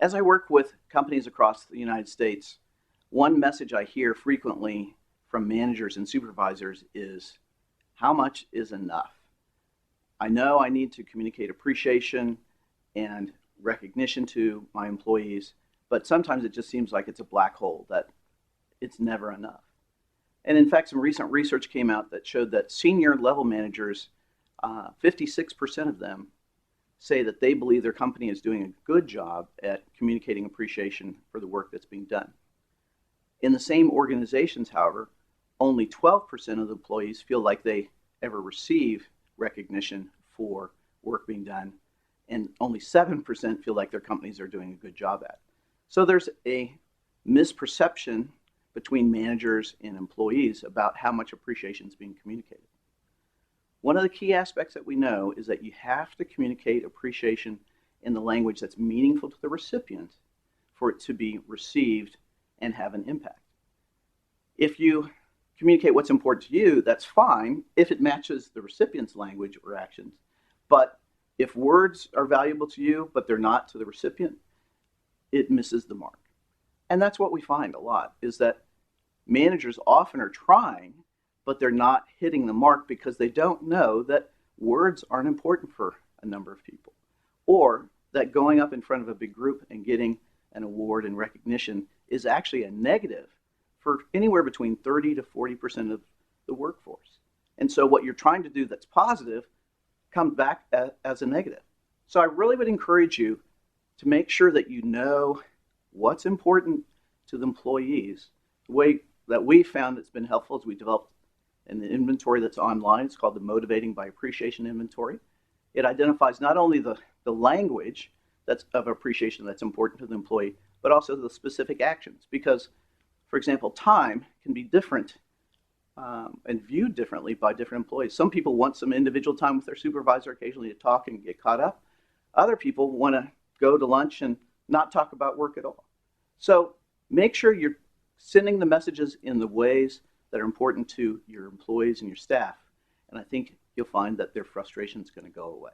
As I work with companies across the United States, one message I hear frequently from managers and supervisors is, how much is enough? I know I need to communicate appreciation and recognition to my employees, but sometimes it just seems like it's a black hole, that it's never enough. And in fact, some recent research came out that showed that senior level managers, 56% of them say that they believe their company is doing a good job at communicating appreciation for the work that's being done. In the same organizations, however, only 12% of the employees feel like they ever receive recognition for work being done, and only 7% feel like their companies are doing a good job at. So there's a misperception between managers and employees about how much appreciation is being communicated. One of the key aspects that we know is that you have to communicate appreciation in the language that's meaningful to the recipient for it to be received and have an impact. If you communicate what's important to you, that's fine if it matches the recipient's language or actions. But if words are valuable to you, but they're not to the recipient, it misses the mark. And that's what we find a lot, is that managers often are trying, but they're not hitting the mark because they don't know that words aren't important for a number of people, or that going up in front of a big group and getting an award and recognition is actually a negative for anywhere between 30 to 40% of the workforce. And so what you're trying to do that's positive comes back as a negative. So I really would encourage you to make sure that you know what's important to the employees. The way that we found that's been helpful is we developed an inventory that's online. It's called the Motivating by Appreciation Inventory. It identifies not only the language that's of appreciation that's important to the employee, but also the specific actions. Because, for example, time can be different and viewed differently by different employees. Some people want some individual time with their supervisor occasionally to talk and get caught up. Other people want to go to lunch and not talk about work at all. So make sure you're sending the messages in the ways that are important to your employees and your staff. And I think you'll find that their frustration is going to go away.